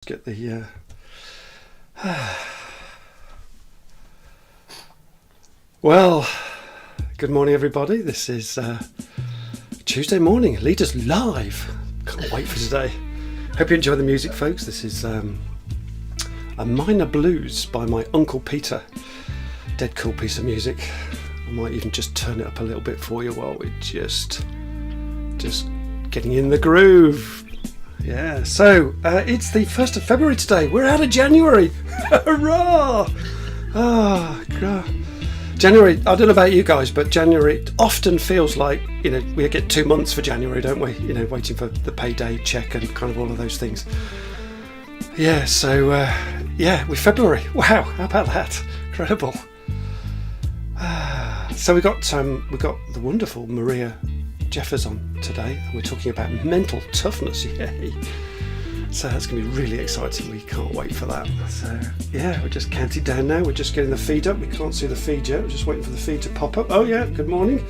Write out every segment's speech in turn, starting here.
Get the well, good morning everybody. This is Tuesday morning, Leaderslive. Can't wait for today. Hope you enjoy the music, folks. This is a minor blues by my Uncle Peter. Dead cool piece of music. I might even just turn it up a little bit for you while we're just getting in the groove. Yeah, so it's the 1st of February today. We're out of January. Hurrah! Oh, God. January, I don't know about you guys, but January often feels like, we get 2 months for January, don't we? Waiting for the payday check and kind of all of those things. Yeah, so, we're February. Wow, how about that? Incredible. So we got the wonderful Maria Jeffers on today, and we're talking about mental toughness. Yay! So that's going to be really exciting. We can't wait for that. So yeah, we're just counting down now. We're just getting the feed up. We can't see the feed yet. We're just waiting for the feed to pop up. Oh yeah, good morning.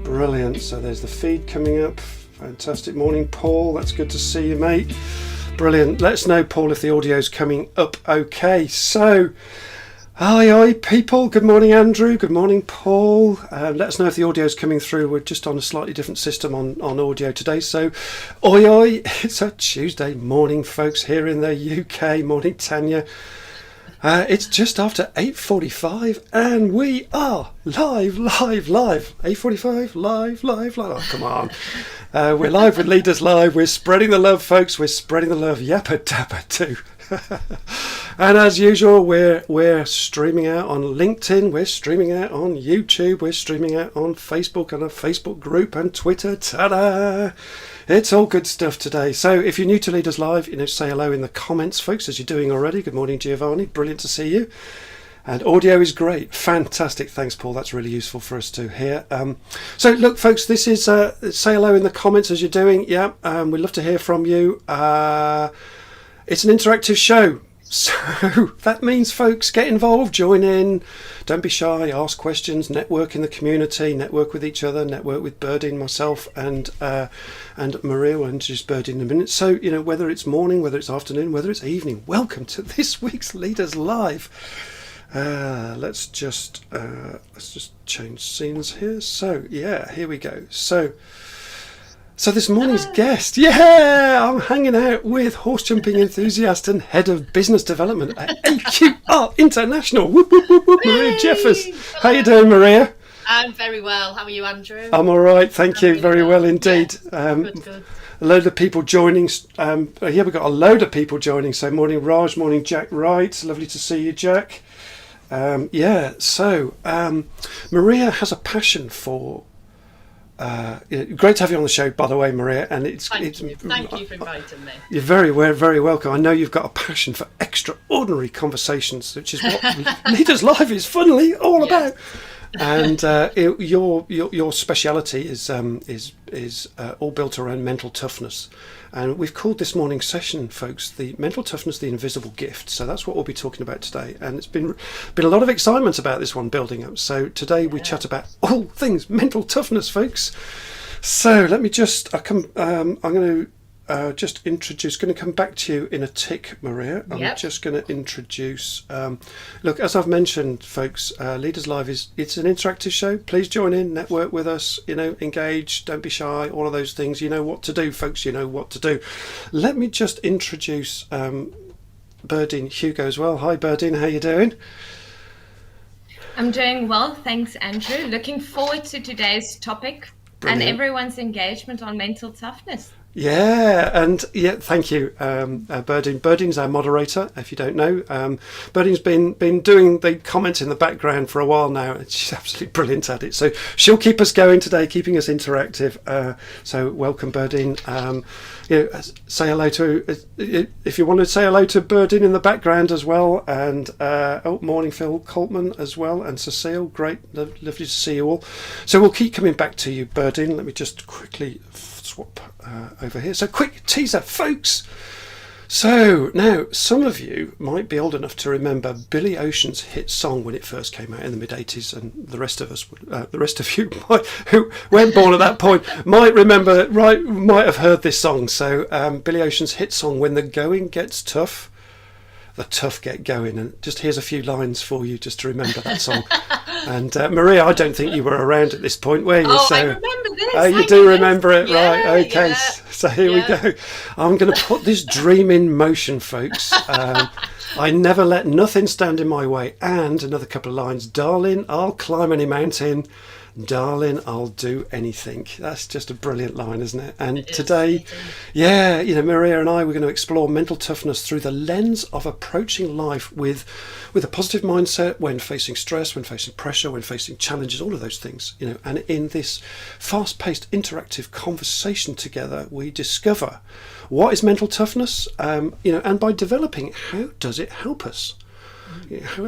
Brilliant. So there's the feed coming up. Fantastic morning, Paul. That's good to see you, mate. Brilliant. Let us know, Paul, if the audio's coming up okay. So hi people, good morning Andrew, good morning Paul. Let us know if the audio is coming through. We're just on a slightly different system on audio today. So oi, it's a Tuesday morning, folks, here in the UK. Morning Tanya. It's just after 8:45 and we are live. 8:45, live. Oh, come on. We're live with Leaderslive. We're spreading the love, folks. We're spreading the love. Yappa dabba too. And as usual, we're streaming out on LinkedIn, we're streaming out on YouTube, we're streaming out on Facebook and a Facebook group and Twitter. Ta-da! It's all good stuff today. So if you're new to Leaderslive, say hello in the comments, folks, as you're doing already. Good morning, Giovanni. Brilliant to see you. And audio is great. Fantastic. Thanks, Paul. That's really useful for us to hear. So look, folks, this is say hello in the comments as you're doing. Yeah, we'd love to hear from you. It's an interactive show, so that means, folks, get involved, join in, don't be shy, ask questions, network in the community, network with each other, network with Birdie, myself, and Maria. We'll introduce Birdie in a minute. So, whether it's morning, whether it's afternoon, whether it's evening, welcome to this week's Leaders Live. Let's just change scenes here. So, yeah, here we go. So this morning's guest, I'm hanging out with horse jumping enthusiast and head of business development at AQR International. Whoop, whoop, whoop, whoop, Maria Jeffers. How you doing, Maria? I'm very well. How are you, Andrew? I'm all right, thank you. Very well indeed. Yeah. Good. A load of people joining. Here we've got a load of people joining. So morning, Raj. Morning, Jack Wright. Lovely to see you, Jack. Maria has a passion for. Great to have you on the show, by the way, Maria. And Thank you for inviting me. You're very welcome. I know you've got a passion for extraordinary conversations, which is what Leaderslive is funnily all about. And your speciality is all built around mental toughness. And we've called this morning's session, folks, the mental toughness, the invisible gift. So that's what we'll be talking about today. And it's been a lot of excitement about this one building up. So today we chat about all things mental toughness, folks. So let me just, I'm going to just introduce, going to come back to you in a tick, Maria. I'm just going to introduce, look, as I've mentioned, folks, Leaderslive it's an interactive show. Please join in, network with us, engage, don't be shy, all of those things. You know what to do, folks, you know what to do. Let me just introduce Birdine Hugo as well. Hi, Birdine, how you doing? I'm doing well, thanks, Andrew. Looking forward to today's topic. Brilliant. And everyone's engagement on mental toughness. Thank you, Birdine. Birdine's our moderator, if you don't know. Birdine's been doing the comments in the background for a while now, and she's absolutely brilliant at it. So she'll keep us going today, keeping us interactive. So welcome, Birdine. Say hello to, if you want to say hello to Birdine in the background as well, and morning Phil Coltman as well, and Cecile. Great, lovely to see you all. So we'll keep coming back to you, Birdine. Let me just quickly swap over here. So quick teaser, folks. So now some of you might be old enough to remember Billy Ocean's hit song when it first came out in the mid-80s, and the rest of us, the rest of you who weren't born at that point might remember, might have heard this song. So Billy Ocean's hit song, "When the Going Gets Tough, the Tough Get Going," and just here's a few lines for you just to remember that song. And Maria, I don't think you were around at this point, were you? Oh, so, I remember this. Oh, you do remember it, yeah, right? Okay, yeah, so here we go. I'm going to put this dream in motion, folks. I never let nothing stand in my way. And another couple of lines. "Darlin, I'll climb any mountain. Darlin, I'll do anything." That's just a brilliant line, isn't it? And today, yeah, Maria and I, we're going to explore mental toughness through the lens of approaching life with a positive mindset when facing stress, when facing pressure, when facing challenges, all of those things, and in this fast-paced interactive conversation together, we discover what is mental toughness, and by developing it, how does it help us?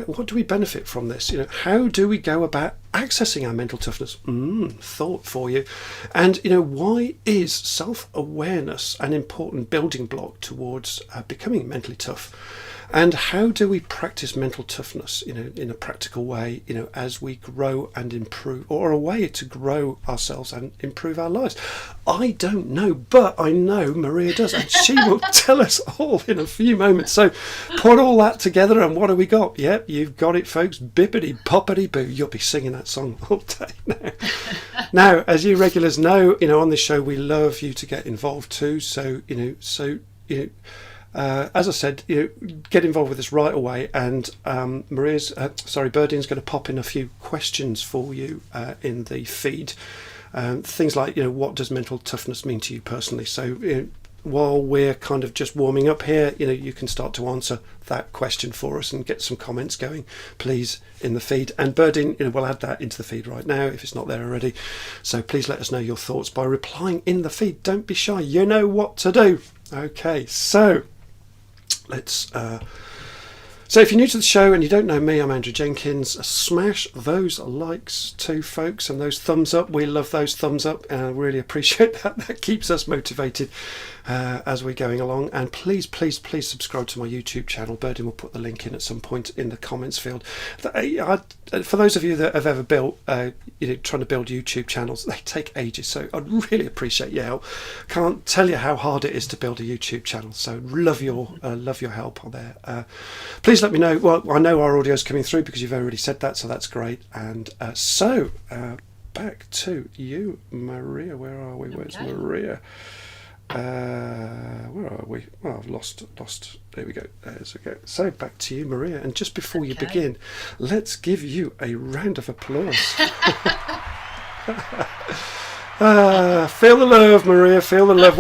What do we benefit from this? How do we go about accessing our mental toughness? Thought for you. And why is self-awareness an important building block towards becoming mentally tough? And how do we practice mental toughness, in a practical way, as we grow and improve, or a way to grow ourselves and improve our lives? I don't know, but I know Maria does, and she will tell us all in a few moments. So put all that together, and what have we got? Yep, you've got it, folks. Bippity boppity boo. You'll be singing that song all day now. Now, as you regulars know, on this show, we love you to get involved too. So, as I said, get involved with us right away, and Berdine's going to pop in a few questions for you in the feed. Things like, what does mental toughness mean to you personally? So while we're kind of just warming up here, you can start to answer that question for us and get some comments going, please, in the feed. And Berdine, we'll add that into the feed right now if it's not there already. So please let us know your thoughts by replying in the feed. Don't be shy. You know what to do. Okay, so let's so if you're new to the show and you don't know me, I'm Andrew Jenkins. Smash those likes too, folks, and those thumbs up. We love those thumbs up, and I really appreciate that. That keeps us motivated as we're going along. And please subscribe to my YouTube channel. Berdine will put the link in at some point in the comments field. For those of you that have ever built trying to build YouTube channels, they take ages, so I'd really appreciate your help. Can't tell you how hard it is to build a YouTube channel, so love your help on there. Please let me know. Well, I know our audio's coming through because you've already said that, so that's great. And so back to you, Maria. Where are we? Where's Maria? Where are we? Oh, I've lost. There we go. There's okay. So back to you, Maria. And just before you begin, let's give you a round of applause. Feel the love, Maria. Feel the love.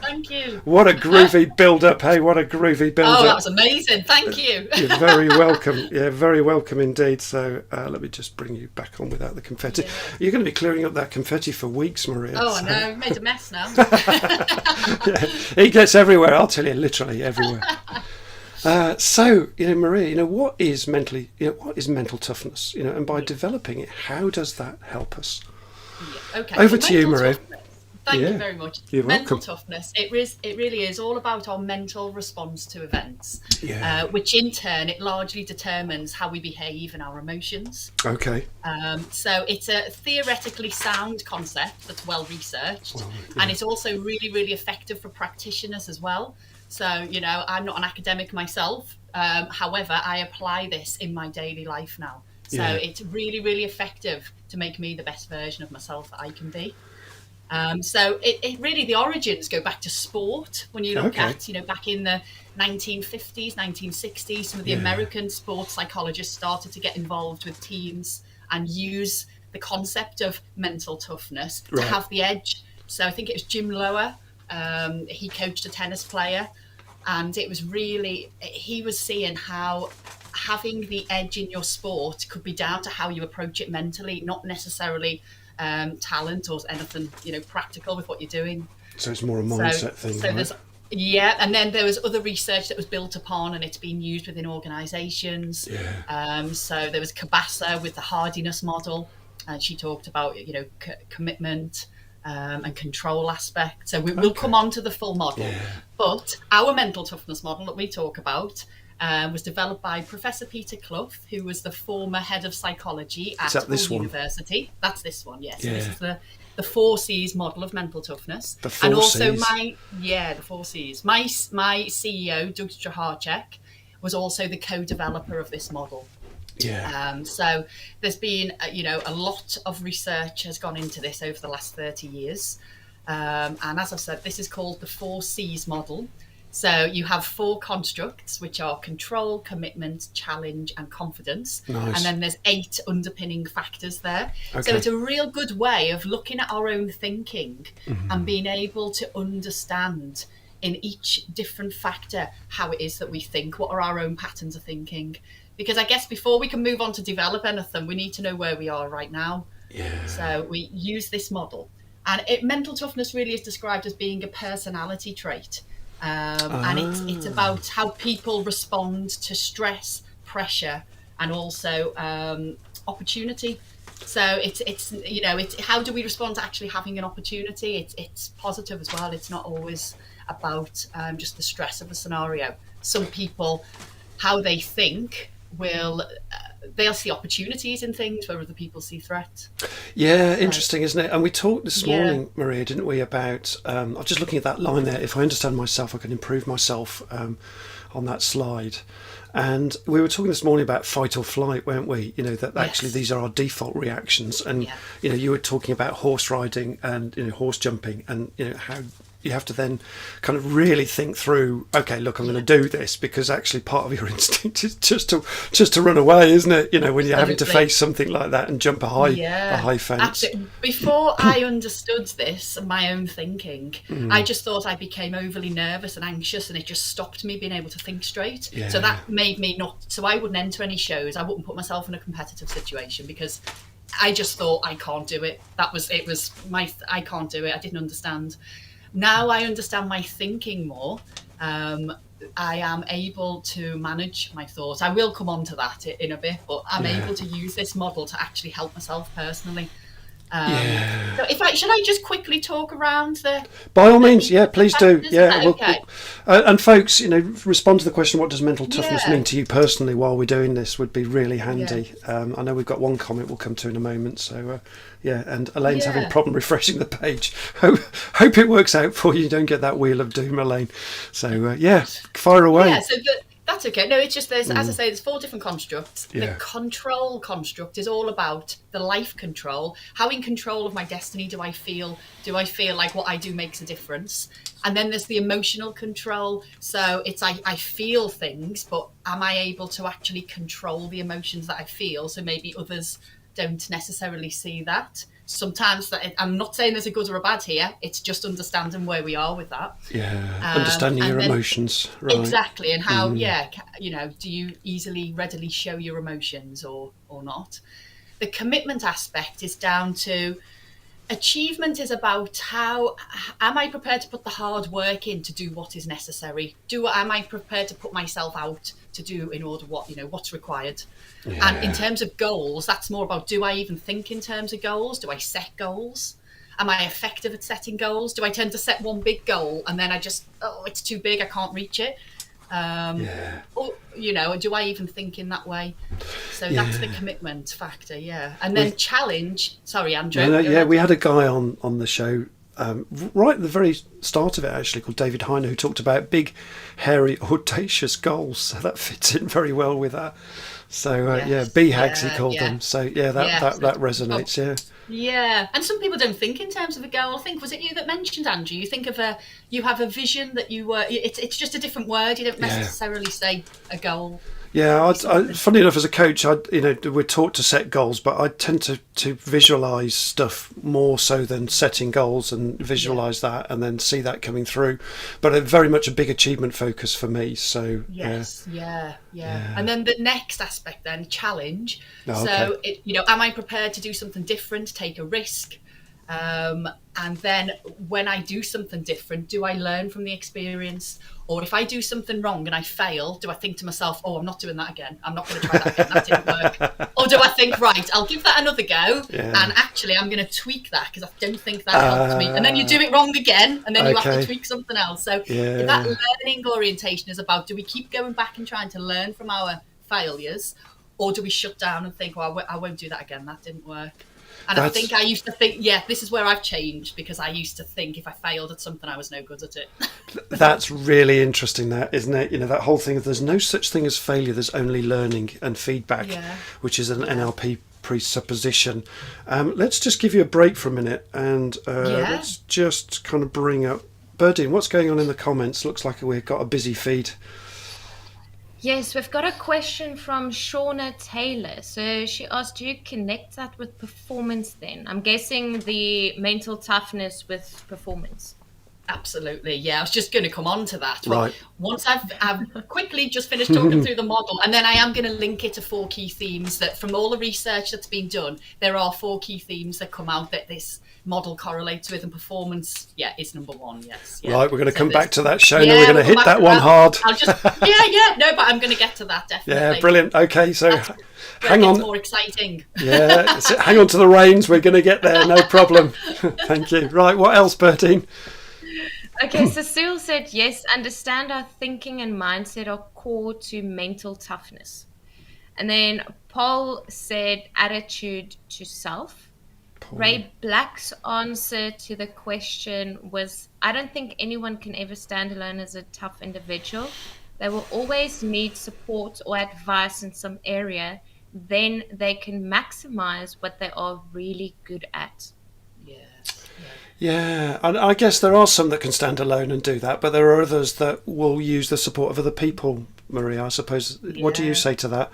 Thank you. What a groovy build-up, hey? What a groovy build-up. Oh, that was amazing. Thank you. You're very welcome. Yeah, very welcome indeed. So let me just bring you back on without the confetti. Yeah. You're going to be clearing up that confetti for weeks, Maria. Oh, I know. I've made a mess now. Yeah, it gets everywhere. I'll tell you, literally everywhere. So, Maria, what is mental toughness? And by developing it, how does that help us? Yeah. Okay. Over to you, Maria. Thank you very much. You're mental welcome. Toughness, it really is all about our mental response to events, which in turn, it largely determines how we behave and our emotions. Okay. So it's a theoretically sound concept that's well researched, and it's also really, really effective for practitioners as well. So, I'm not an academic myself. However, I apply this in my daily life now. So it's really, really effective to make me the best version of myself that I can be. So it really, the origins go back to sport. When you look at, back in the 1950s, 1960s, some of the American sports psychologists started to get involved with teams and use the concept of mental toughness to have the edge. So I think it was Jim Lower. He coached a tennis player, and it was really, he was seeing how having the edge in your sport could be down to how you approach it mentally, not necessarily talent or anything, practical with what you're doing. So it's more a mindset thing. So there's, and then there was other research that was built upon, and it's been used within organisations. So there was Cabasa with the hardiness model, and she talked about commitment, and control aspect. So we'll come on to the full model. But our mental toughness model that we talk about was developed by Professor Peter Clough, who was the former head of psychology at Hull University. That's this one, yes. Yeah. So this is the 4 C's model of mental toughness. The 4 C's. The 4 C's. My CEO, Doug Straharczyk, was also the co-developer of this model. Yeah. So there's been, a lot of research has gone into this over the last 30 years. And as I've said, this is called the 4 C's model. So you have 4 constructs, which are control, commitment, challenge, and confidence. Nice. And then there's 8 underpinning factors there. Okay. So it's a real good way of looking at our own thinking and being able to understand in each different factor how it is that we think, what are our own patterns of thinking. Because I guess before we can move on to develop anything, we need to know where we are right now. Yeah. So we use this model. And mental toughness really is described as being a personality trait. And it's about how people respond to stress, pressure, and also opportunity. So it's how do we respond to actually having an opportunity? It's positive as well. It's not always about just the stress of the scenario. Some people, how they think they'll see opportunities in things where other people see threats. Yeah, interesting, isn't it? And we talked this morning, Maria, didn't we, about, I was just looking at that line there, if I understand myself, I can improve myself, on that slide. And we were talking this morning about fight or flight, weren't we? That actually these are our default reactions. And, you were talking about horse riding and, horse jumping and, how you have to then kind of really think through, okay, look, I'm going to do this, because actually part of your instinct is just to run away, isn't it? When you're having to face something like that and jump a high fence. Absolutely. Before I understood this, my own thinking, I just thought I became overly nervous and anxious, and it just stopped me being able to think straight. Yeah. So that made me so I wouldn't enter any shows. I wouldn't put myself in a competitive situation because I just thought I can't do it. I can't do it. I didn't understand. Now I understand my thinking more. I am able to manage my thoughts. I will come on to that in a bit, but I'm able to use this model to actually help myself personally. So should I just quickly talk around by all means, please do. Okay. And folks, respond to the question, what does mental toughness mean to you personally while we're doing this, would be really handy. I know we've got one comment we'll come to in a moment, so and Elaine's having a problem refreshing the page. Hope it works out for you. You don't get that wheel of doom, Elaine. So fire away. That's okay. No, it's just as I say, there's 4 different constructs. The control construct is all about the life control. How in control of my destiny do I feel? Do I feel like what I do makes a difference? And then there's the emotional control. So it's I feel things, but am I able to actually control the emotions that I feel? So maybe others don't necessarily see that. Sometimes I'm not saying there's a good or a bad here. It's just understanding where we are with that. Understanding your emotions, right? Exactly, and how do you readily show your emotions or not? The commitment aspect is down to achievement. Is about how am I prepared to put the hard work in to do what is necessary? Am I prepared to put myself out to do in order what's required? And in terms of goals, that's more about, do I even think in terms of goals? Do I set goals? Am I effective at setting goals? Do I tend to set one big goal and then I just, it's too big, I can't reach it? Or, do I even think in that way? So that's the commitment factor, And then challenge. Sorry, Andrew. We had a guy on the show right at the very start of it, actually, called David Heiner, who talked about big, hairy, audacious goals. So that fits in very well with that. So BHAGs he called them. So that resonates. And some people don't think in terms of a goal. I think, was it you that mentioned, Andrew? You think of you have a vision that it's just a different word. You don't necessarily say a goal. Yeah, funny enough, as a coach, we're taught to set goals, but I tend to visualise stuff more so than setting goals and visualise that and then see that coming through. But very much a big achievement focus for me. So And then the next aspect, then challenge. So am I prepared to do something different, take a risk? And then when I do something different, do I learn from the experience? Or if I do something wrong and I fail, do I think to myself, oh, I'm not doing that again. I'm not going to try that again. That didn't work. Or do I think, right, I'll give that another go. And actually, I'm going to tweak that because I don't think that helped me. And then you do it wrong again. And then you have to tweak something else. So that learning orientation is about, do we keep going back and trying to learn from our failures? Or do we shut down and think, well, I won't do that again. That didn't work. And I think I used to think, this is where I've changed, because I used to think if I failed at something, I was no good at it. That's really interesting, that, isn't it? You know, that whole thing of there's no such thing as failure, there's only learning and feedback, which is an NLP presupposition. Let's just give you a break for a minute and let's just kind of bring up Berdine. What's going on in the comments? Looks like we've got a busy feed. Yes, we've got a question from Shauna Taylor. So she asked, do you connect that with performance then? I'm guessing the mental toughness with performance. Absolutely. Yeah, I was just going to come on to that. Right. Once I've quickly just finished talking through the model, and then I am going to link it to 4 key themes that from all the research that's been done, there are 4 key themes that come out that this model correlates with, and performance is number 1. Yes. Yeah. Right, we're going to come back to that show. Now we're going to hit that one hard. I'll just but I'm going to get to that definitely. Yeah, brilliant. Okay, so hang on. More exciting. Yeah, hang on to the reins. We're going to get there. No problem. Thank you. Right, what else, Berdine? Okay, Cecile said, yes, understand our thinking and mindset are core to mental toughness. And then Paul said attitude to self. Ray Black's answer to the question was, I don't think anyone can ever stand alone as a tough individual. They will always need support or advice in some area. Then they can maximize what they are really good at. Yeah, and I guess there are some that can stand alone and do that, but there are others that will use the support of other people, Maria, I suppose. What do you say to that?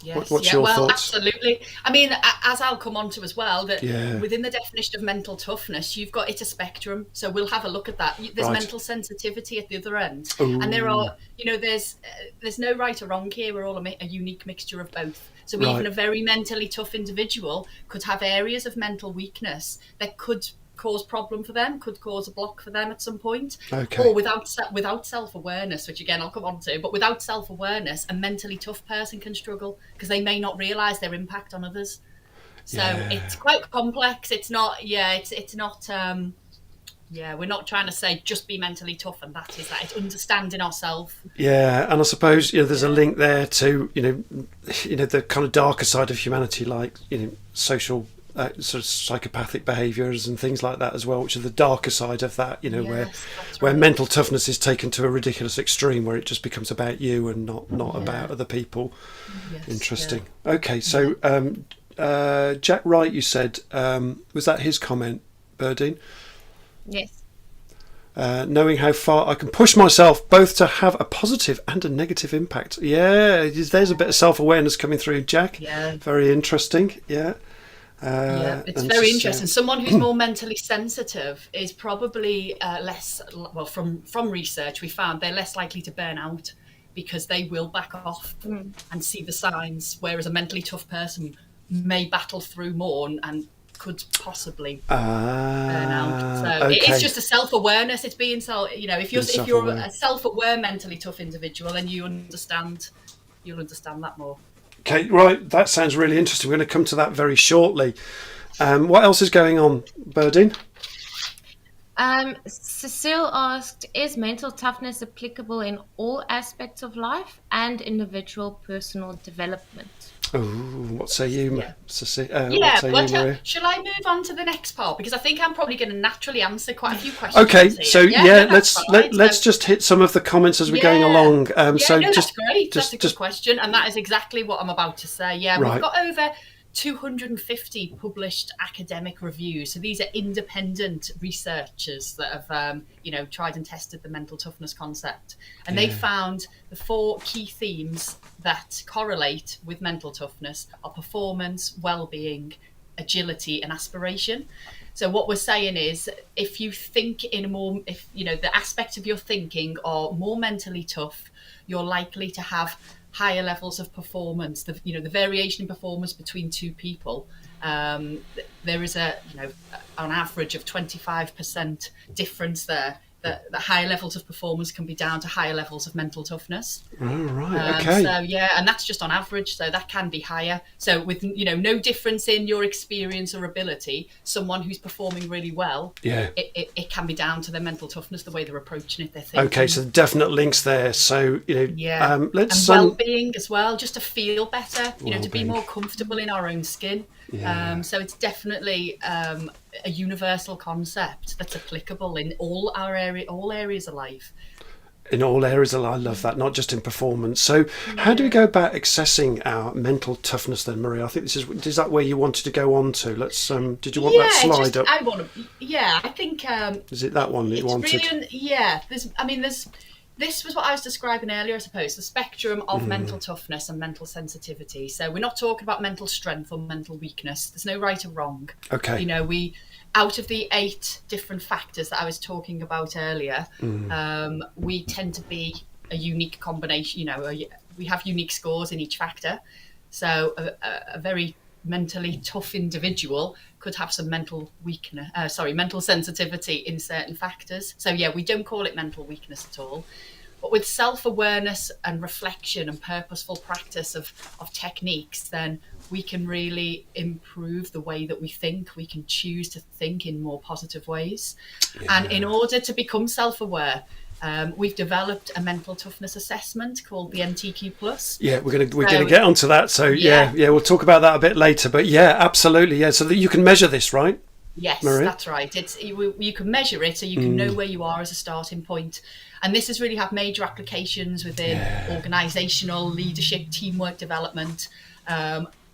Yes. What's your thoughts? Absolutely. I mean, as I'll come on to as well, that within the definition of mental toughness, you've got, it's a spectrum. So we'll have a look at that. There's mental sensitivity at the other end. Ooh. And there are, there's no right or wrong here. We're all a unique mixture of both. So even a very mentally tough individual could have areas of mental weakness that could cause problem for them, could cause a block for them at some point. Or without self-awareness, which again I'll come on to, but without self-awearness, a mentally tough person can struggle because they may not realise their impact on others. So it's quite complex. It's not, it's not, we're not trying to say just be mentally tough and that is that. It's understanding ourselves. Yeah, and I suppose there's a link there to the kind of darker side of humanity, like social sort of psychopathic behaviours and things like that as well, which are the darker side of that. Where mental toughness is taken to a ridiculous extreme, where it just becomes about you and not about other people. Yes, interesting. Yeah. Okay, so Jack Wright, you said, was that his comment, Berdine? Yes. Knowing how far I can push myself both to have a positive and a negative impact. Yeah, there's a bit of self-awareness coming through, Jack. Yeah. Very interesting. Yeah. It's very interesting. Someone who's more mentally sensitive is probably less, well, from research we found they're less likely to burn out because they will back off and see the signs, whereas a mentally tough person may battle through more and could possibly burn out. So it's just a self-awareness. It's being if you're a self-aware mentally tough individual, then you'll understand that more. Okay, right. That sounds really interesting. We're going to come to that very shortly. What else is going on, Berdine? Cecile asked, is mental toughness applicable in all aspects of life and individual personal development? Oh, what say you, Cecile? Maria? Shall I move on to the next part? Because I think I'm probably going to naturally answer quite a few questions. Okay, so let's just hit some of the comments as we're going along. That's great. That's a good question, and that is exactly what I'm about to say. Yeah, we've got over 250 published academic reviews. So these are independent researchers that have, tried and tested the mental toughness concept. And they found the 4 key themes that correlate with mental toughness are performance, well-being, agility, and aspiration. So what we're saying is, if you think in a more, if you know the aspect of your thinking are more mentally tough, you're likely to have higher levels of performance. The variation in performance between two people, there is on average of 25% difference there. The higher levels of performance can be down to higher levels of mental toughness. Oh, right. Okay. So and that's just on average. So that can be higher. So with no difference in your experience or ability, someone who's performing really well, it can be down to their mental toughness, the way they're approaching it, their thinking. Okay, so definite links there. So let's and well-being as well, just to feel better, to be more comfortable in our own skin. Yeah. So it's definitely a universal concept that's applicable in all areas of life. In all areas of life, I love that, not just in performance. So how do we go about accessing our mental toughness then, Maria? I think is that where you wanted to go on to? Let's did you want that slide up? I think is it that one that you wanted? This was what I was describing earlier, I suppose, the spectrum of mental toughness and mental sensitivity. So we're not talking about mental strength or mental weakness. There's no right or wrong. Okay. Out of the 8 different factors that I was talking about earlier, we tend to be a unique combination. We have unique scores in each factor. So a very mentally tough individual could have some mental sensitivity in certain factors. So we don't call it mental weakness at all. But with self-awareness and reflection and purposeful practice of techniques, then we can really improve the way that we think. We can choose to think in more positive ways. Yeah. And in order to become self-aware, we've developed a mental toughness assessment called the MTQ+. Yeah, we're gonna get onto that. So we'll talk about that a bit later. But absolutely, so that you can measure this, right? Yes, Maria? That's right. You can measure it, so you can know where you are as a starting point. And this has really had major applications within organisational leadership, teamwork development.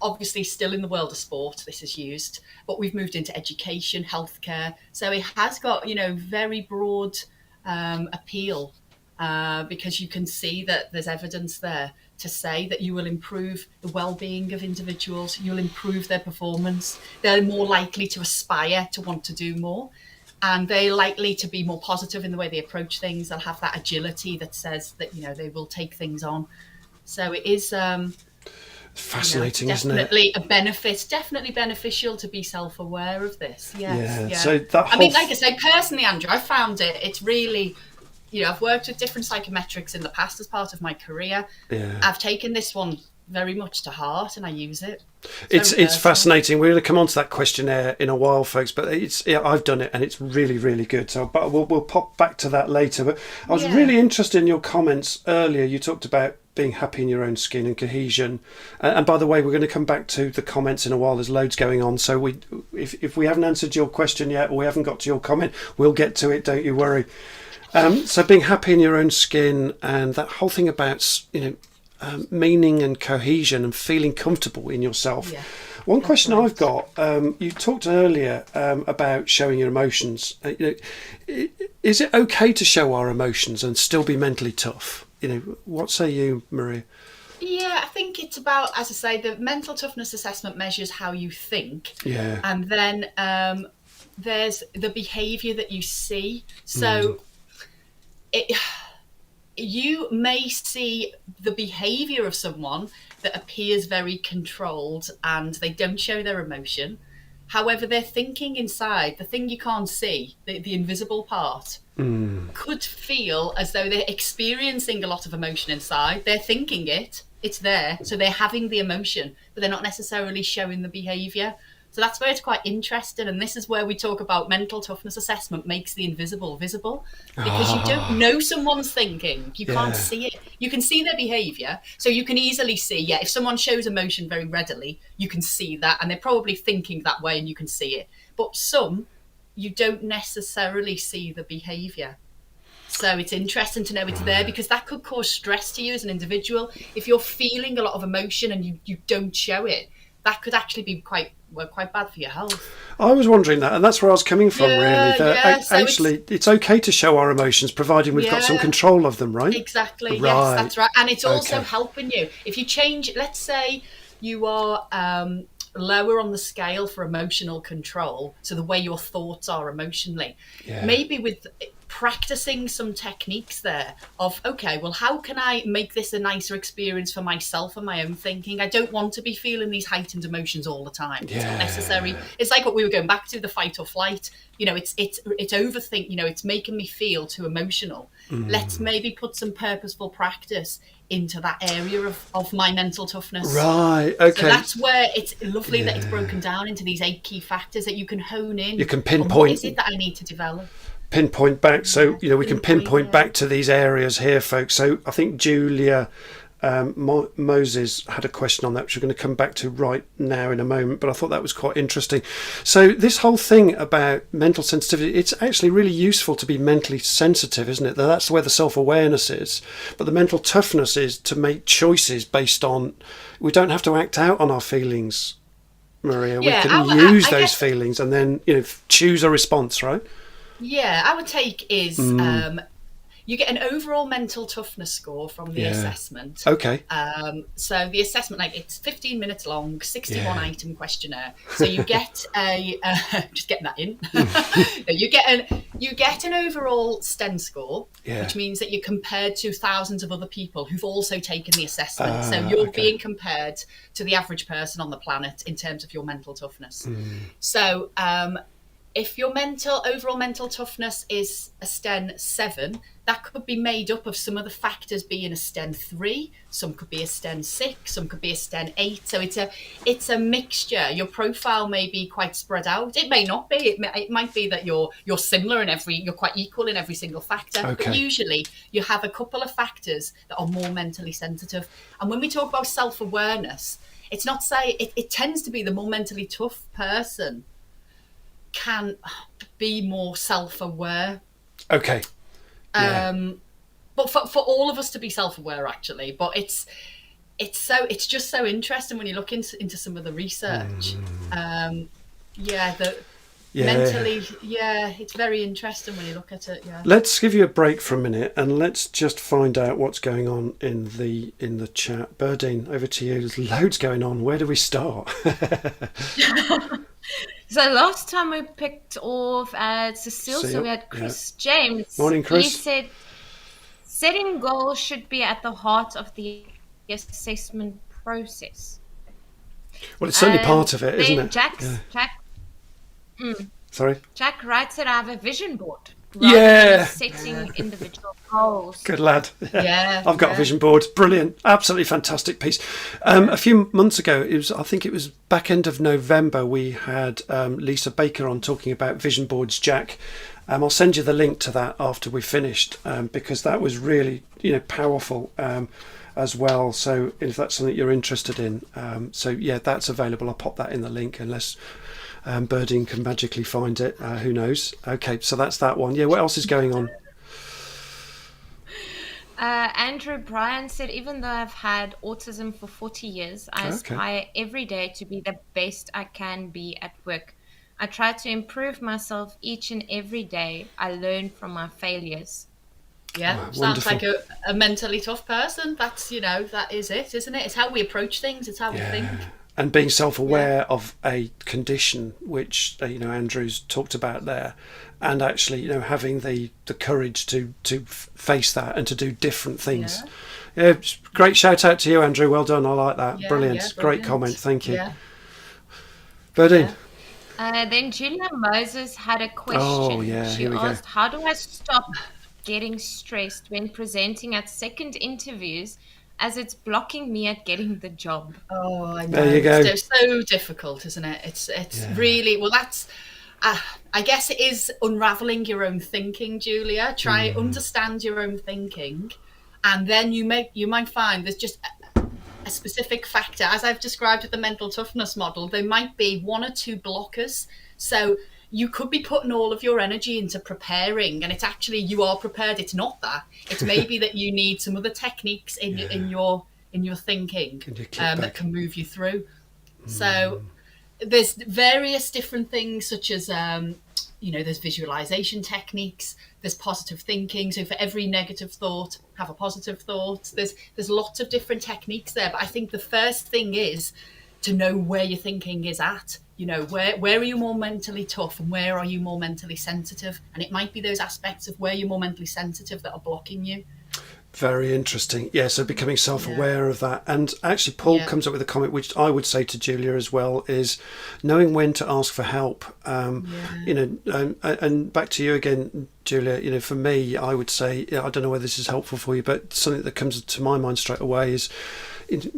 Obviously, still in the world of sport, this is used, but we've moved into education, healthcare. So it has got very broad appeal because you can see that there's evidence there to say that you will improve the well-being of individuals, you'll improve their performance, they're more likely to aspire to want to do more, and they're likely to be more positive in the way they approach things. They'll have that agility that says that they will take things on. So it is fascinating, isn't it? Definitely beneficial to be self-aware of this. Yes, So that like I say, personally, Andrew, I found it's really, I've worked with different psychometrics in the past as part of my career. Yeah. I've taken this one very much to heart and I use it. It's fascinating. We're going to come on to that questionnaire in a while, folks, but I've done it and it's really, really good. So, but we'll pop back to that later. But I was really interested in your comments earlier. You talked about being happy in your own skin and cohesion. And by the way, we're going to come back to the comments in a while. There's loads going on. So if we haven't answered your question yet, or we haven't got to your comment, we'll get to it. Don't you worry. So being happy in your own skin and that whole thing about, meaning and cohesion and feeling comfortable in yourself. Yeah, one question I've got, you talked earlier about showing your emotions. Is it okay to show our emotions and still be mentally tough? What say you, Maria? Yeah, I think it's about, as I say, the mental toughness assessment measures how you think. Yeah. And then there's the behaviour that you see. So you may see the behaviour of someone that appears very controlled and they don't show their emotion. However, they're thinking inside, the thing you can't see, the invisible part, could feel as though they're experiencing a lot of emotion inside. They're thinking it's there, so they're having the emotion, but they're not necessarily showing the behaviour. So that's where it's quite interesting, and this is where we talk about mental toughness assessment makes the invisible visible, because you don't know someone's thinking. You can't see it. You can see their behaviour, so you can easily see, if someone shows emotion very readily, you can see that, and they're probably thinking that way and you can see it. But some, you don't necessarily see the behaviour. So it's interesting to know it's there, because that could cause stress to you as an individual. If you're feeling a lot of emotion and you don't show it, that could actually be quite bad for your health. I was wondering that, and that's where I was coming from, really. So actually, it's okay to show our emotions, providing we've got some control of them, right? Exactly, yes, that's right. And it's also helping you. If you change, let's say you are lower on the scale for emotional control, so the way your thoughts are emotionally. Yeah. Maybe with practicing some techniques there of, okay, well, how can I make this a nicer experience for myself and my own thinking? I don't want to be feeling these heightened emotions all the time. It's not necessary. It's like what we were going back to, the fight or flight. You know, it's overthink, you know, it's making me feel too emotional. Let's maybe put some purposeful practice into that area of my mental toughness. Right, okay. So that's where it's lovely that it's broken down into these 8 key factors that you can hone in. You can pinpoint. What is it that I need to develop? Pinpoint back. So, you know, we can pinpoint back to these areas here, folks. So I think Julia Moses had a question on that, which we're going to come back to right now in a moment, but I thought that was quite interesting. So this whole thing about mental sensitivity, it's actually really useful to be mentally sensitive, isn't it? That's where the self-awareness is. But the mental toughness is to make choices based on, we don't have to act out on our feelings, Maria. We can use those feelings and then, you know, choose a response, right? Yeah, our take is you get an overall mental toughness score from the assessment. Okay. So the assessment, like, it's 15 minutes long, 61 item questionnaire. So you get a just getting that in. you get an overall STEM score, which means that you're compared to thousands of other people who've also taken the assessment. So you're being compared to the average person on the planet in terms of your mental toughness. So if your overall mental toughness is a STEM 7, that could be made up of some of the factors being a STEM 3, some could be a STEM 6, some could be a STEM 8. So it's a mixture. Your profile may be quite spread out. It may not be. It might be that you're similar in you're quite equal in every single factor. Okay. But usually you have a couple of factors that are more mentally sensitive. And when we talk about self-awareness, it's not say it tends to be the more mentally tough person can be more self-aware. Okay. But for all of us to be self-aware, actually, but it's just so interesting when you look into some of the research. Mentally, it's very interesting when you look at it. Yeah. Let's give you a break for a minute and let's just find out what's going on in the chat. Berdine, over to you. There's loads going on. Where do we start? So last time we picked off Cecile, so we had Chris James. Morning, Chris. He said, setting goals should be at the heart of the assessment process. Well, it's certainly part of it, isn't it? Sorry? Jack writes that I have a vision board. Setting individual goals. Good lad. Yeah. I've got a vision board. Brilliant. Absolutely fantastic piece. A few months ago, I think it was back end of November, we had Lisa Baker on talking about vision boards, Jack. I'll send you the link to that after we finished, because that was really, powerful as well. So if that's something you're interested in, that's available. I'll pop that in the link unless Berdine can magically find it. Who knows? Okay, so that's that one. Yeah, what else is going on? Andrew Bryan said, even though I've had autism for 40 years, I aspire every day to be the best I can be at work. I try to improve myself each and every day. I learn from my failures. Yeah, sounds like a mentally tough person. That's, that is it, isn't it? It's how we approach things. It's how we think. And being self-aware of a condition, which Andrew's talked about there, and actually having the courage to face that and to do different things. Yeah, great shout out to you, Andrew. Well done. I like that. Brilliant. Great comment. Thank you. Berdine. Then Julia Moses had a question. She asked, how do I stop getting stressed when presenting at second interviews, as it's blocking me at getting the job? Oh, I know. There you go. It's so difficult, isn't it? It's really, well, that's, I guess it is unraveling your own thinking, Julia. Try understand your own thinking, and then you might find there's just a specific factor. As I've described with the mental toughness model, there might be 1 or 2 blockers. So you could be putting all of your energy into preparing, and it's actually, you are prepared. It's not that. It's maybe that you need some other techniques in your thinking that can move you through. So there's various different things, such as there's visualization techniques, there's positive thinking. So for every negative thought, have a positive thought. There's lots of different techniques there. But I think the first thing is to know where your thinking is at. You know, where are you more mentally tough and where are you more mentally sensitive? And it might be those aspects of where you're more mentally sensitive that are blocking you. Very interesting. Yeah, so becoming self-aware of that. And actually, Paul comes up with a comment, which I would say to Julia as well, is knowing when to ask for help. You know, and back to you again, Julia, you know, for me, I would say, I don't know whether this is helpful for you, but something that comes to my mind straight away is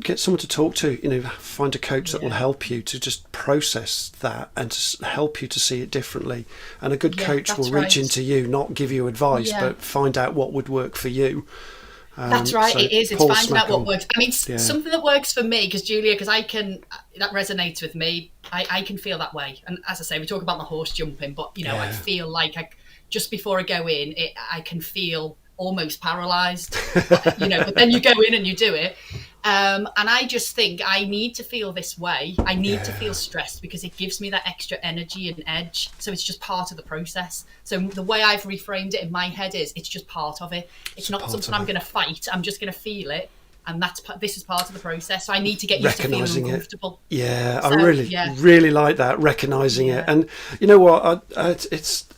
get someone to talk to, you know, find a coach that will help you to just process that and to help you to see it differently. And a good coach will reach into you, not give you advice, but find out what would work for you. That's right. So it is. It's Paul finding out what Smackham. works. I mean, something that works for me, because Julia, because that resonates with me. I can feel that way. And as I say, we talk about the horse jumping, but you know, I feel like just before I go in, I can feel almost paralyzed. You know, but then you go in and you do it. And I just think I need to feel this way. I need to feel stressed because it gives me that extra energy and edge. So it's just part of the process. So the way I've reframed it in my head is it's just part of it. It's not something I'm going to fight. I'm just going to feel it. And this is part of the process. So I need to get used to feeling uncomfortable. Yeah, so, I really like that, recognizing it. And you know what? It's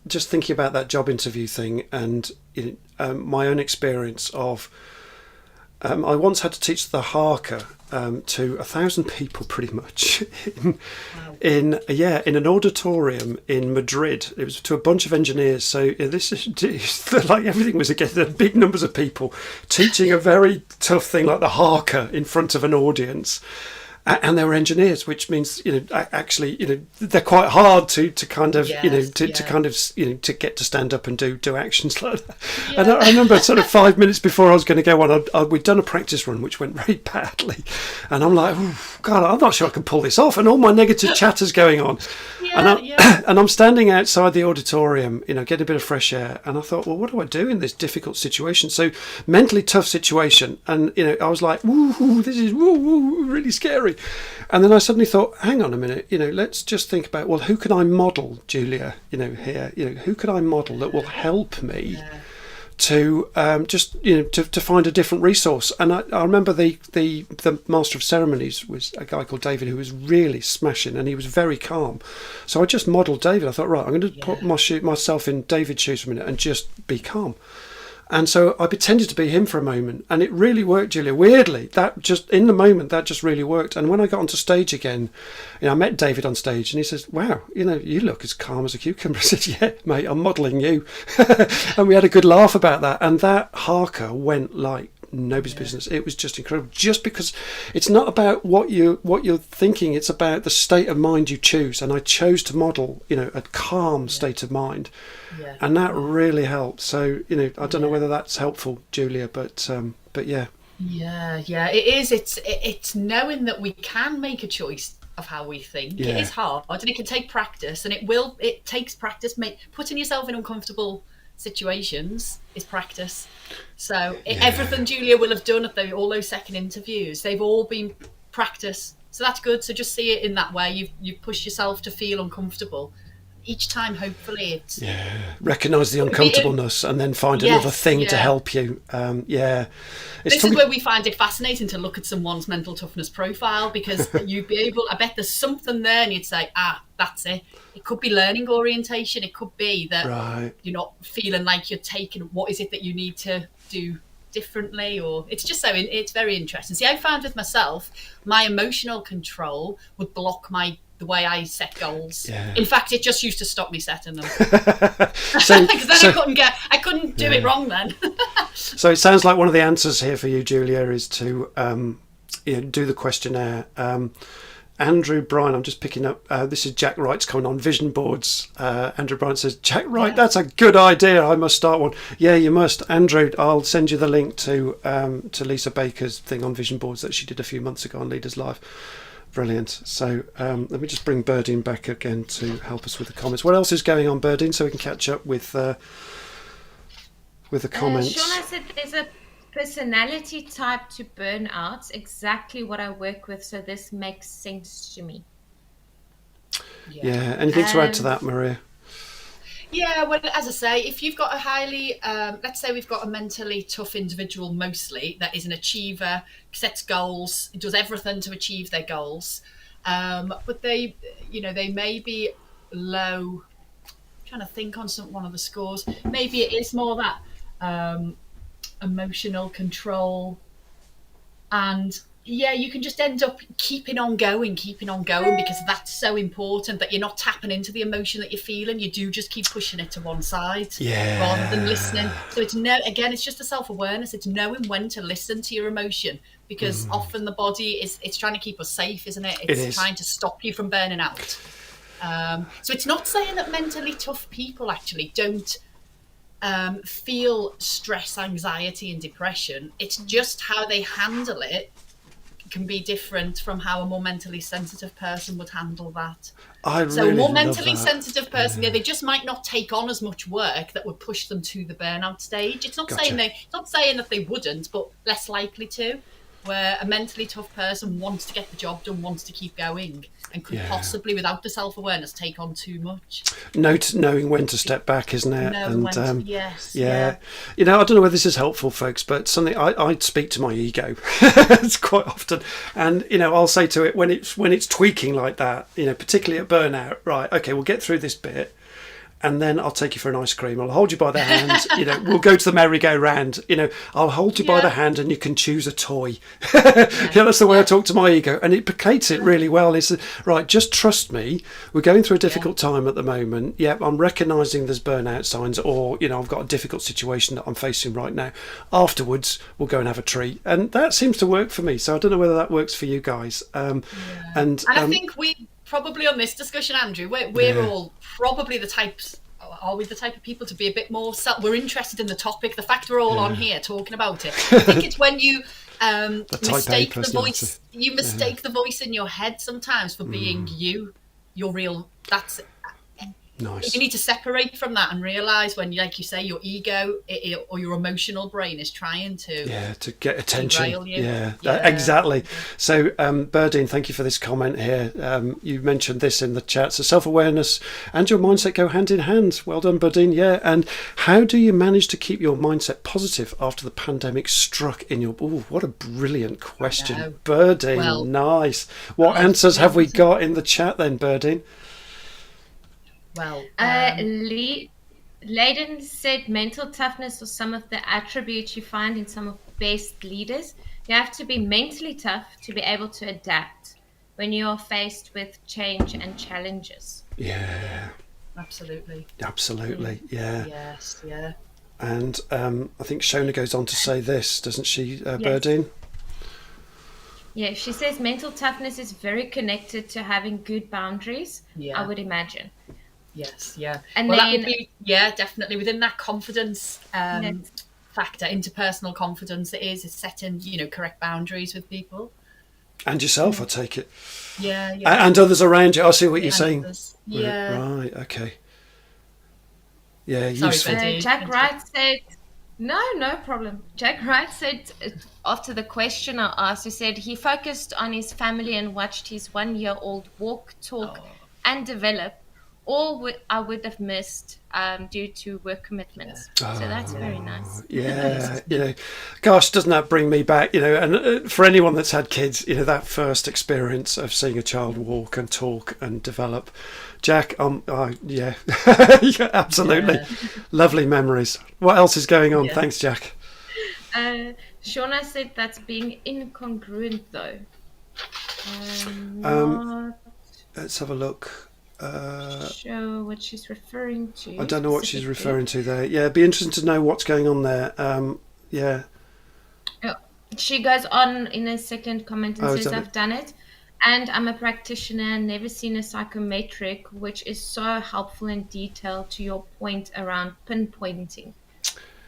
just thinking about that job interview thing and my own experience of. I once had to teach the haka to 1,000 people, pretty much, in an auditorium in Madrid. It was to a bunch of engineers. So this is like everything was against big numbers of people teaching a very tough thing like the haka in front of an audience. And they were engineers, which means, you know, actually, you know, they're quite hard to kind of, you know, to kind of, you know, to get to stand up and do actions like that. And I remember sort of 5 minutes before I was going to go on, we'd done a practice run, which went very badly. And I'm like, oh, God, I'm not sure I can pull this off. And all my negative chatter's going on. And I'm standing outside the auditorium, you know, getting a bit of fresh air. And I thought, well, what do I do in this difficult situation? So mentally tough situation. And, you know, I was like, woo, this is really scary. And then I suddenly thought, hang on a minute, you know, let's just think about, well, who can I model, Julia, you know, here, you know, who can I model that will help me to just, you know, to find a different resource. And I remember the master of ceremonies was a guy called David who was really smashing and he was very calm. So I just modelled David. I thought, right, I'm going to put myself in David's shoes for a minute and just be calm. And so I pretended to be him for a moment, and it really worked, Julia. Weirdly, that just in the moment, that just really worked. And when I got onto stage again, you know, I met David on stage, and he says, "Wow, you know, you look as calm as a cucumber." I said, "Yeah, mate, I'm modelling you," and we had a good laugh about that. And that haka went like nobody's business. It was just incredible. Just because it's not about what you're thinking, it's about the state of mind you choose. And I chose to model, you know, a calm state of mind. Yeah. And that really helped. So, you know, I don't know whether that's helpful, Julia, but yeah. Yeah, it is. It's knowing that we can make a choice of how we think. It is hard and it can take practice, and it takes practice. Putting yourself in uncomfortable situations is practice. So everything Julia will have done at all those second interviews, they've all been practice. So that's good. So just see it in that way. You've pushed yourself to feel uncomfortable. Each time, hopefully, it's recognise the uncomfortableness and then find another thing to help you. This is where we find it fascinating to look at someone's mental toughness profile, because you'd be able, I bet there's something there and you'd say, that's it. It could be learning orientation. It could be that you're not feeling like you're taking, what is it that you need to do differently, or it's just it's very interesting. See, I found with myself, my emotional control would block the way I set goals. In fact, it just used to stop me setting them. Because then I couldn't do it wrong then. So it sounds like one of the answers here for you, Julia, is to do the questionnaire. Andrew Bryan, I'm just picking up, this is Jack Wright's comment on vision boards. Andrew Bryan says, Jack Wright, that's a good idea. I must start one. Yeah, you must. Andrew, I'll send you the link to Lisa Baker's thing on vision boards that she did a few months ago on Leaderslive. Brilliant. So let me just bring Berdine back again to help us with the comments. What else is going on, Berdine, so we can catch up with the comments? Shauna said there's a personality type to burnout, exactly what I work with, so this makes sense to me. Yeah. Anything to add to that, Maria? Yeah, well, as I say, if you've got a highly, let's say we've got a mentally tough individual mostly that is an achiever, sets goals, does everything to achieve their goals, but they, they may be low. I'm trying to think on one of the scores. Maybe it is more that emotional control, and yeah, you can just end up keeping on going because that's so important, that you're not tapping into the emotion that you're feeling. You do just keep pushing it to one side, rather than listening. So it's just the self-awareness. It's knowing when to listen to your emotion, because often the body it's trying to keep us safe, isn't it? It's trying to stop you from burning out. So it's not saying that mentally tough people actually don't feel stress, anxiety and depression. It's just how they handle it can be different from how a more mentally sensitive person would handle that. So a more mentally sensitive person, they just might not take on as much work that would push them to the burnout stage. It's not saying that they wouldn't, but less likely to. Where a mentally tough person wants to get the job done, wants to keep going, and could possibly, without the self-awareness, take on too much. Knowing when to step back, isn't it? Yes. Yeah. I don't know whether this is helpful, folks, but something I speak to my ego it's quite often, and I'll say to it when it's tweaking like that, particularly at burnout. Right, okay, we'll get through this bit, and then I'll take you for an ice cream. I'll hold you by the hand. We'll go to the merry-go-round. I'll hold you by the hand, and you can choose a toy. That's the way I talk to my ego, and it placates it really well. It's right. Just trust me. We're going through a difficult time at the moment. Yeah, I'm recognising there's burnout signs, or I've got a difficult situation that I'm facing right now. Afterwards, we'll go and have a treat, and that seems to work for me. So I don't know whether that works for you guys. And I think we. Probably on this discussion, Andrew, we're all probably the types. Are we the type of people to be a bit more? We're interested in the topic. The fact we're all on here talking about it. I think it's when you mistake the voice. You mistake the voice in your head sometimes for being you. Your real. That's nice. You need to separate from that and realise when, like you say, your ego or your emotional brain is trying to get attention. Exactly. So, Berdine, thank you for this comment here. You mentioned this in the chat. So, self-awareness and your mindset go hand in hand. Well done, Berdine. Yeah. And how do you manage to keep your mindset positive after the pandemic struck in your? Oh, what a brilliant question, Berdine. Well, nice. What answers have we got in the chat then, Berdine? Well, Leiden said mental toughness are some of the attributes you find in some of the best leaders. You have to be mentally tough to be able to adapt when you are faced with change and challenges. Yeah. Absolutely. Yeah. Yes. Yeah. And I think Shona goes on to say this, doesn't she, Berdine? Yeah, she says mental toughness is very connected to having good boundaries, I would imagine. Yes, yeah. And that would be, definitely within that confidence factor, interpersonal confidence, it's setting, correct boundaries with people. And yourself, I take it. Yeah. And others around you. I see what you're saying. Others. Yeah. Right, okay. Yeah, sorry, useful. Jack Wright said, no problem. Jack Wright said, after the question I asked, he said he focused on his family and watched his 1-year-old walk, talk, and develop. All I would have missed due to work commitments. So that's very nice. Yeah, gosh, doesn't that bring me back? And for anyone that's had kids, that first experience of seeing a child walk and talk and develop. Jack, yeah, absolutely, lovely memories. What else is going on? Thanks, Jack. Shauna said that's being incongruent, though. Let's have a look. Show what she's referring to. I don't know what she's referring to there. Yeah, it'd be interesting to know what's going on there. She goes on in a second comment and says, I've done it. And I'm a practitioner, never seen a psychometric, which is so helpful in detail to your point around pinpointing.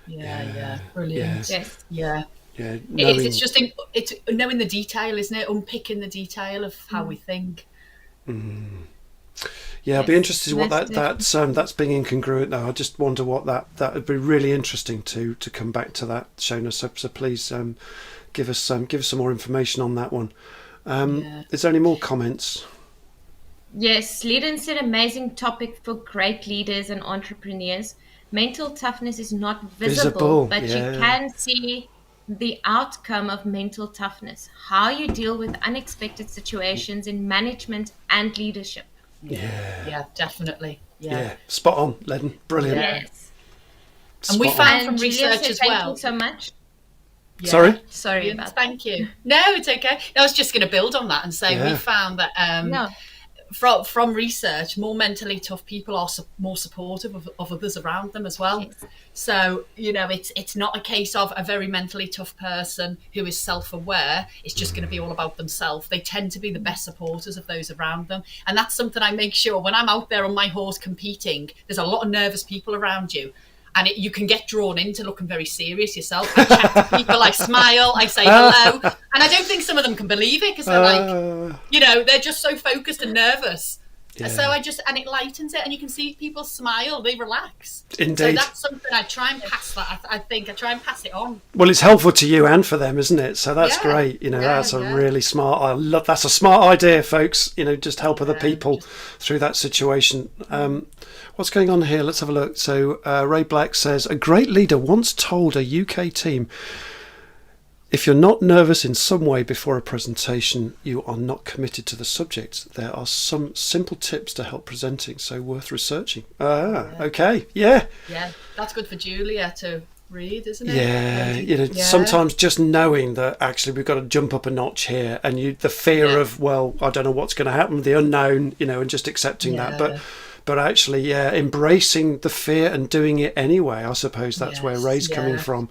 Yeah. Brilliant. Yes. Yeah. Yeah. It's just it's knowing the detail, isn't it? Unpicking the detail of how we think. Yeah, I'd be interested in what that's being incongruent now. I just wonder what that would be really interesting to come back to that, Shona. So please give us some more information on that one. Is there any more comments? Yes, Leadin said amazing topic for great leaders and entrepreneurs. Mental toughness is not visible, but you can see the outcome of mental toughness, how you deal with unexpected situations in management and leadership. Yeah, definitely. Yeah, spot on, Ledden. Brilliant. Yes. And we found And from Julia research said, as thank well. you so much. Yeah. Sorry? Sorry Brilliant, about thank you. No, it's okay. I was just going to build on that and say we found that No. from research, more mentally tough people are more supportive of others around them as well. Yes. So, it's not a case of a very mentally tough person who is self-aware. It's just going to be all about themselves. They tend to be the best supporters of those around them. And that's something I make sure when I'm out there on my horse competing, there's a lot of nervous people around you. And you can get drawn into looking very serious yourself. I chat to people, I smile, I say hello. And I don't think some of them can believe it because they're they're just so focused and nervous. Yeah. So and it lightens it, and you can see people smile, they relax. Indeed. So that's something I try and pass that. I think I try and pass it on. Well, it's helpful to you and for them, isn't it? So that's great. That's a really smart, that's a smart idea, folks. Just help other people through that situation. What's going on here? Let's have a look. So Ray Black says, a great leader once told a UK team, if you're not nervous in some way before a presentation, you are not committed to the subject. There are some simple tips to help presenting, so worth researching. Okay. Yeah, that's good for Julia to read, isn't it? Sometimes just knowing that actually we've got to jump up a notch here, and the fear of, well, I don't know what's going to happen, the unknown, and just accepting that. But actually, embracing the fear and doing it anyway. I suppose that's where Ray's coming from.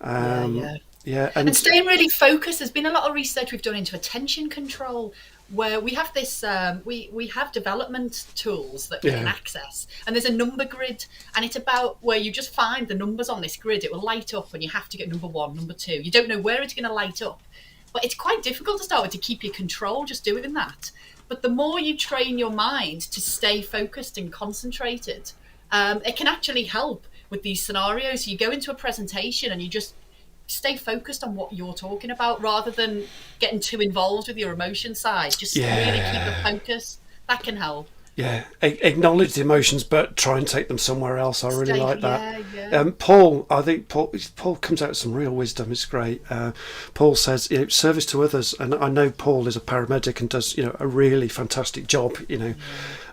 And staying really focused. There's been a lot of research we've done into attention control, where we have this we have development tools that we can access, and there's a number grid, and it's about where you just find the numbers on this grid. It will light up and you have to get number 1, number 2. You don't know where it's going to light up, but it's quite difficult to start with, to keep your control just doing that. But the more you train your mind to stay focused and concentrated, it can actually help with these scenarios. You go into a presentation and you just stay focused on what you're talking about rather than getting too involved with your emotion side. Just really keep the focus. That can help. Acknowledge the emotions, but try and take them somewhere else. I really like that. Paul, I think Paul comes out with some real wisdom. It's great. Paul says, service to others, and I know Paul is a paramedic and does a really fantastic job.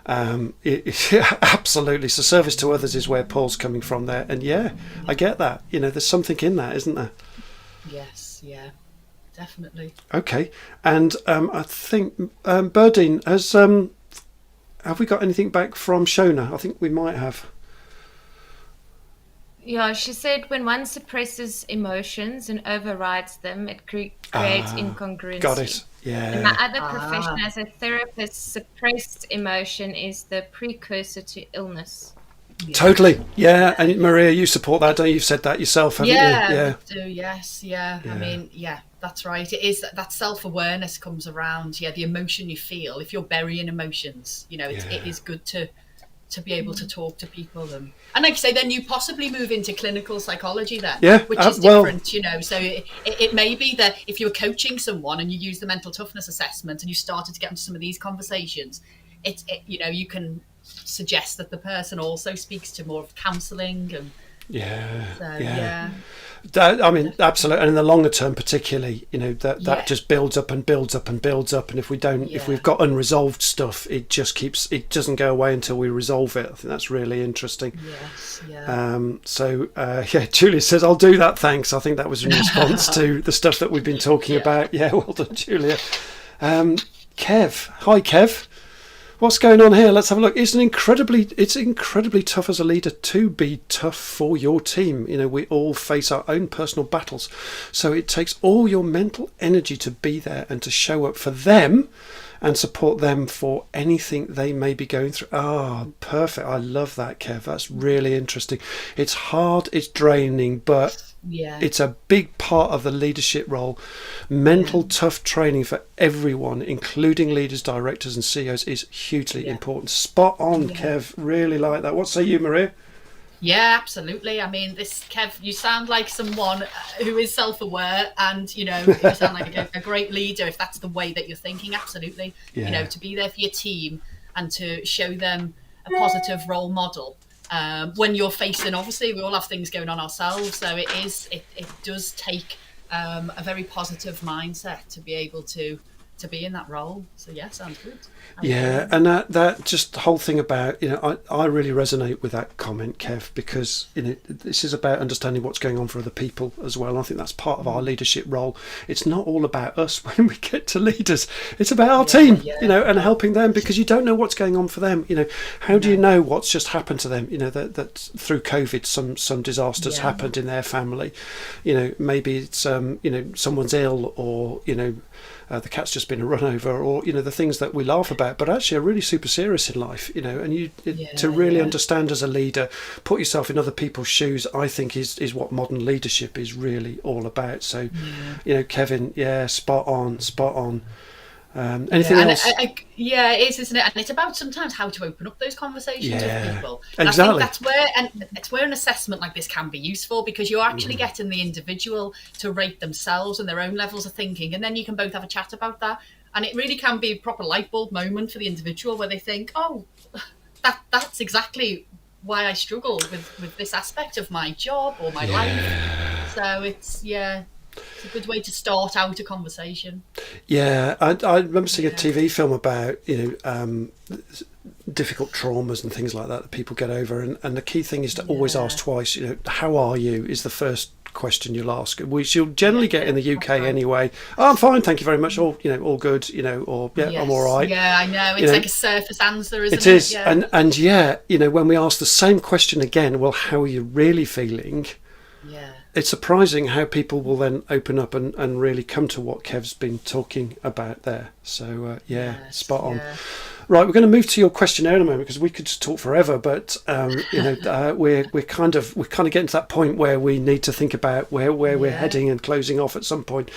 Absolutely. So service to others is where Paul's coming from there, and I get that. There's something in that, isn't there? Yes. Yeah. Definitely. Okay, and I think Berdine has. Have we got anything back from Shona? I think we might have. Yeah, she said when one suppresses emotions and overrides them, it creates incongruency. Got it. Yeah. In my other profession as a therapist, suppressed emotion is the precursor to illness. Totally. Yeah. And Maria, you support that, don't you? You've said that yourself, haven't you? Yeah. I do, yes. Yeah. I mean, that's right. It is that self-awareness comes around. Yeah. The emotion you feel, if you're burying emotions, it is good to be able to talk to people. And like you say, then you possibly move into clinical psychology then, which is different, So it may be that if you're coaching someone and you use the mental toughness assessment and you started to get into some of these conversations, you can suggest that the person also speaks to more of counselling and I mean, absolutely. And in the longer term, particularly, that just builds up and builds up and builds up. And if we've got unresolved stuff, it doesn't go away until we resolve it. I think that's really interesting. Yes. Yeah. Julia says, I'll do that. Thanks. I think that was in response to the stuff that we've been talking about. Yeah. Well done, Julia. Kev. Hi, Kev. What's going on here? Let's have a look. It's incredibly tough as a leader to be tough for your team. We all face our own personal battles. So it takes all your mental energy to be there and to show up for them and support them for anything they may be going through. Perfect. I love that, Kev. That's really interesting. It's hard, it's draining, but it's a big part of the leadership role. Mental tough training for everyone, including leaders, directors and CEOs, is hugely important. Spot on, Kev. Really like that. What say you, Maria? Yeah, absolutely. I mean, Kev, you sound like someone who is self-aware, and you sound like a great leader if that's the way that you're thinking. Absolutely. To be there for your team and to show them a positive role model. When you're facing, obviously, we all have things going on ourselves, so it does take a very positive mindset to be able to be in that role. So yeah, sounds good. Yeah, and that just the whole thing about, I really resonate with that comment, Kev, because this is about understanding what's going on for other people as well. I think that's part of our leadership role. It's not all about us when we get to leaders. It's about our team, and helping them, because you don't know what's going on for them. How do you know what's just happened to them? That through COVID, some disasters happened in their family. Maybe it's someone's ill, or the cat's just been run over, or the things that we laugh about, but actually are really super serious in life. And to really understand as a leader, put yourself in other people's shoes, I think is what modern leadership is really all about. So, Kevin, spot on. Anything else? It is, isn't it? And it's about sometimes how to open up those conversations with people. And exactly. I think that's where an assessment like this can be useful, because you're actually getting the individual to rate themselves and their own levels of thinking, and then you can both have a chat about that. And it really can be a proper light bulb moment for the individual, where they think, oh, that's exactly why I struggle with this aspect of my job or my life. So it's a good way to start out a conversation. Yeah, I remember seeing a TV film about difficult traumas and things like that people get over, and the key thing is to always ask twice. How are you is the first question you'll ask, which you'll generally get in the UK anyway. Oh, I'm fine, thank you very much. All good, or I'm all right. Yeah, I know. It's like a surface answer, isn't it? It is, and when we ask the same question again, well, how are you really feeling? Yeah. It's surprising how people will then open up and really come to what Kev's been talking about there. So spot on. Right, we're going to move to your questionnaire in a moment, because we could just talk forever. But we're kind of getting to that point where we need to think about where we're heading and closing off at some point.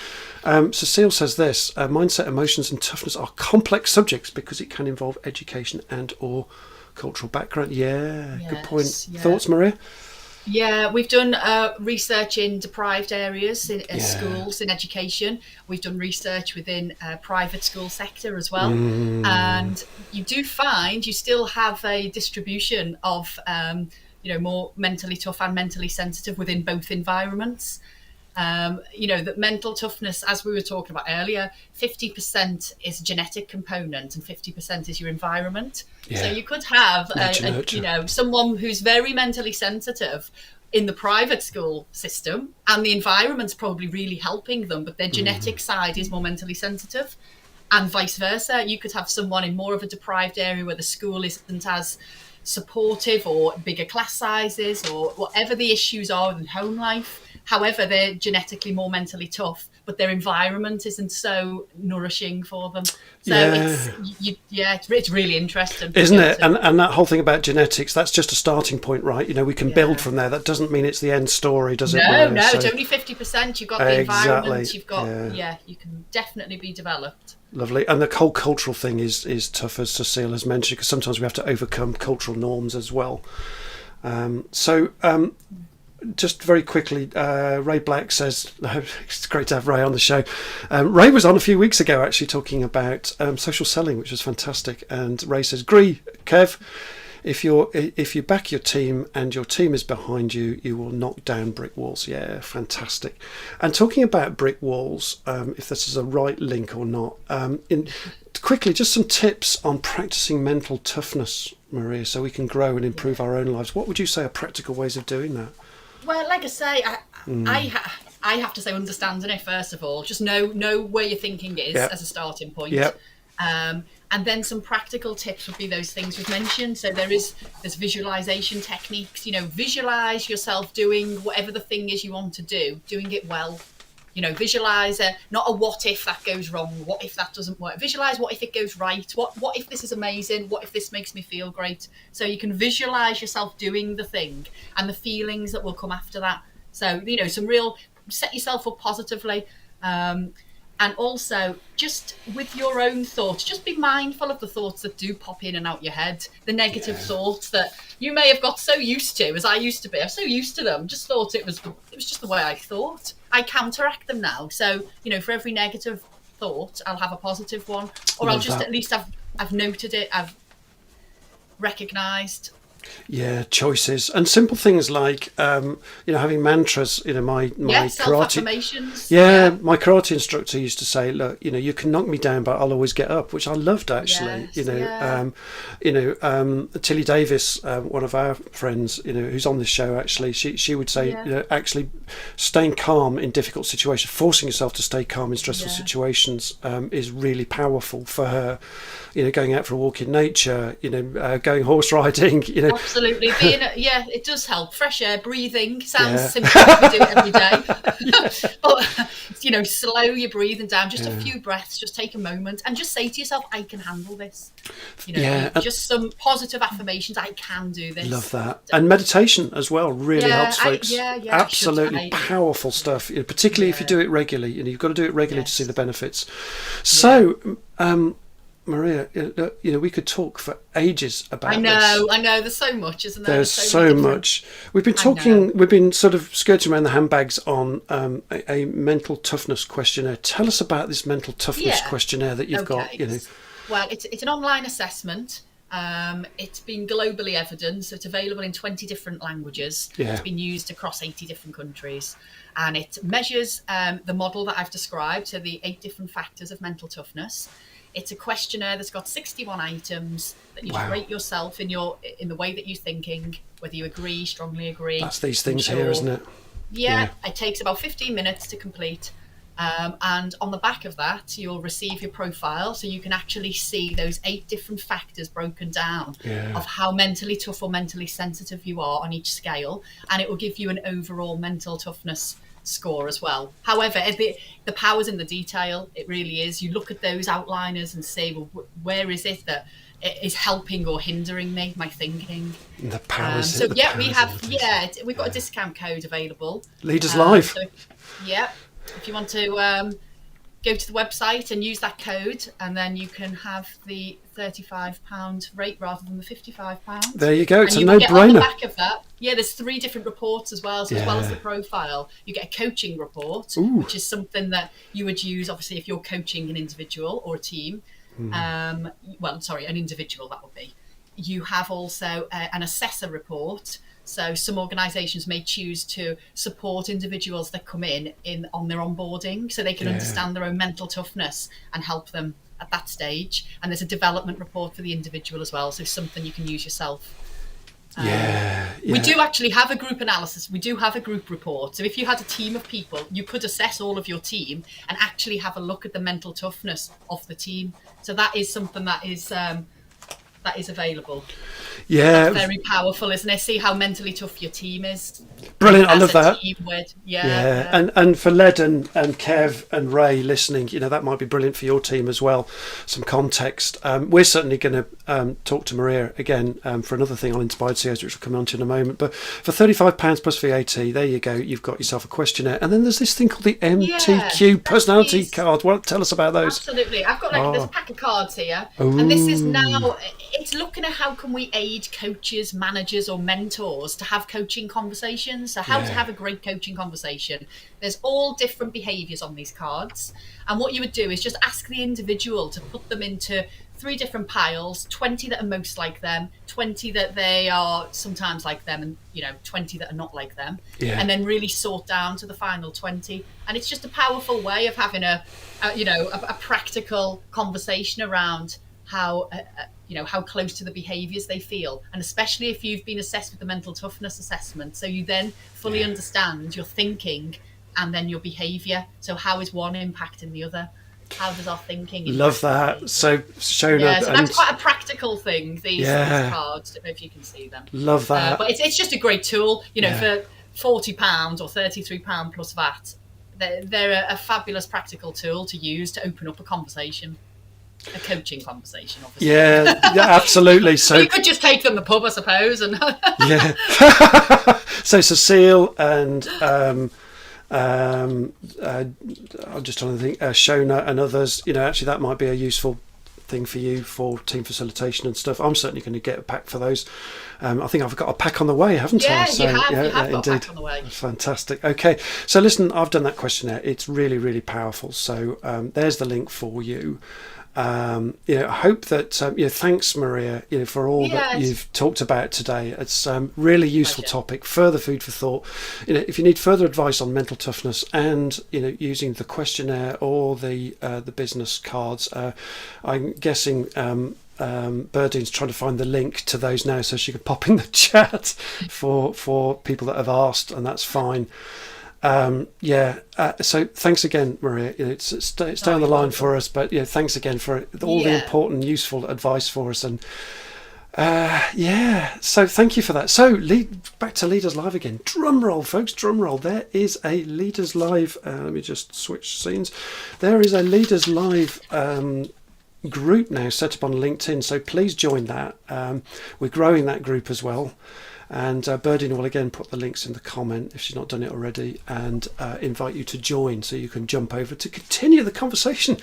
Cecile says this: mindset, emotions, and toughness are complex subjects because it can involve education and or cultural background. Good point. Yeah. Thoughts, Maria? Yeah, we've done research in deprived areas, in schools, in education. We've done research within private school sector as well. And you do find you still have a distribution of, more mentally tough and mentally sensitive within both environments. That mental toughness, as we were talking about earlier, 50% is a genetic component and 50% is your environment. So you could have someone who's very mentally sensitive in the private school system, and the environment's probably really helping them, but their genetic side is more mentally sensitive, and vice versa. You could have someone in more of a deprived area where the school isn't as supportive, or bigger class sizes, or whatever the issues are in home life. However, they're genetically more mentally tough, but their environment isn't so nourishing for them. So it's really interesting, isn't it? And that whole thing about genetics, that's just a starting point, right? We can build from there. That doesn't mean it's the end story, does it? No, it's only 50%. You've got the environment. You've got you can definitely be developed. Lovely. And the whole cultural thing is tough, as Cecile has mentioned, because sometimes we have to overcome cultural norms as well. Just very quickly, Ray Black says, it's great to have Ray on the show. Ray was on a few weeks ago actually talking about social selling, which was fantastic. And Ray says, agree, Kev, if you back your team and your team is behind you, you will knock down brick walls. Yeah, fantastic. And talking about brick walls, if this is a right link or not, quickly, just some tips on practicing mental toughness, Maria, so we can grow and improve our own lives. What would you say are practical ways of doing that? Well, like I say, I have to say understanding it first of all. Just know where your thinking is as a starting point. And then some practical tips would be those things we've mentioned. So there's visualization techniques. Visualize yourself doing whatever the thing is you want to do, doing it well. Visualize not a what if that goes wrong, what if that doesn't work. Visualize what if it goes right, what if this is amazing, what if this makes me feel great. So you can visualize yourself doing the thing and the feelings that will come after that. So some real, set yourself up positively, and also just with your own thoughts, just be mindful of the thoughts that do pop in and out your head, the negative thoughts that you may have got so used to, as I used to be. I'm so used to them, just thought it was just the way I thought. I counteract them now. So, for every negative thought, I'll have a positive one, or I'll just at least I've noted it, I've recognised. Yeah, choices and simple things like having mantras. My karate self-affirmations. My karate instructor used to say, look, you can knock me down, but I'll always get up, which I loved actually. Tilly Davis, one of our friends, who's on this show actually, she would say, actually staying calm in difficult situations, forcing yourself to stay calm in stressful situations is really powerful for her. Going out for a walk in nature, going horse riding, Absolutely. It does help. Fresh air, breathing sounds simple if we do it every day. But, slow your breathing down, just a few breaths, just take a moment and just say to yourself, I can handle this. Just some positive affirmations, I can do this. Love that. And meditation as well really helps folks. Absolutely powerful stuff, particularly if you do it regularly. You've got to do it regularly to see the benefits. So, Maria, we could talk for ages about this. I know. There's so much, isn't there? There's so much. We've been sort of skirting around the handbags on a mental toughness questionnaire. Tell us about this mental toughness questionnaire that you've got. Well, it's an online assessment. It's been globally evidenced, so it's available in 20 different languages. It's been used across 80 different countries, and it measures the model that I've described, so the 8 different factors of mental toughness. It's a questionnaire that's got 61 items that you rate yourself in the way that you're thinking, whether you agree, strongly agree. That's these things here, isn't it? Yeah, it takes about 15 minutes to complete. And on the back of that, you'll receive your profile, so you can actually see those 8 different factors broken down of how mentally tough or mentally sensitive you are on each scale, and it will give you an overall mental toughness score as well. However, the power's in the detail. It really is. You look at those outliners and say, well, where is it that is helping or hindering my thinking? The power's we've got a discount code available. Leaderslive. If you want to go to the website and use that code, and then you can have the £35 rate rather than the £55. There you go. It's and a no-brainer. On the back of that, there's 3 different reports as well. So as well as the profile, you get a coaching report, which is something that you would use, obviously, if you're coaching an individual or a team. An individual, that would be. You have also an assessor report. So some organisations may choose to support individuals that come in on their onboarding, so they can understand their own mental toughness and help them at that stage. And there's a development report for the individual as well, so something you can use yourself. We do actually have a group analysis. We do have a group report. So if you had a team of people, you could assess all of your team and actually have a look at the mental toughness of the team. So that is something that is available. That's very powerful, isn't it? See how mentally tough your team is. Brilliant. I love that. And for Led and Kev and Ray listening, that might be brilliant for your team as well. Some context. We're certainly going to talk to Maria again for another thing on Inspired CEOs, which we'll come on to in a moment. But for £35 plus VAT, there you go. You've got yourself a questionnaire. And then there's this thing called the MTQ personality card. Tell us about those. Absolutely. I've got there's a pack of cards here. Ooh. And this is now, it's looking at how can we aid coaches, managers or mentors to have coaching conversations. So how to have a great coaching conversation. There's all different behaviours on these cards, and what you would do is just ask the individual to put them into 3 different piles, 20 that are most like them, 20 that they are sometimes like them, and 20 that are not like them, and then really sort down to the final 20. And it's just a powerful way of having a practical conversation around how how close to the behaviours they feel, and especially if you've been assessed with the mental toughness assessment, so you then fully understand your thinking and then your behaviour. So how is one impacting the other? How does our thinking impact? Love that. So Shona, so that's quite a practical thing, these cards. I don't know if you can see them. Love that. But it's just a great tool, for £40 or £33 plus VAT. They're a fabulous practical tool to use to open up a conversation. A coaching conversation, obviously. Yeah, absolutely. So you could just take them to the pub, I suppose. And So Cecile and I'm just trying to think, Shona and others. Actually, that might be a useful thing for you for team facilitation and stuff. I'm certainly going to get a pack for those. I think I've got a pack on the way, haven't I? Yeah, So, you have got indeed. a pack on the way. Fantastic. Okay, so listen, I've done that questionnaire. It's really, really powerful. So there's the link for you. I hope that thanks, Maria, for all that you've talked about today. It's really useful topic, further food for thought. If you need further advice on mental toughness and using the questionnaire or the business cards, I'm guessing Berdine's trying to find the link to those now so she can pop in the chat for people that have asked, and that's fine. So thanks again, Maria. Stay on the line for us, but thanks again for all the important, useful advice for us. And so thank you for that. So back to Leaderslive again. Drum roll, folks, drum roll. There is a Leaderslive. Let me just switch scenes. There is a Leaderslive group now set up on LinkedIn, so please join that. We're growing that group as well. And Berdine will again put the links in the comment if she's not done it already, and invite you to join so you can jump over to continue the conversation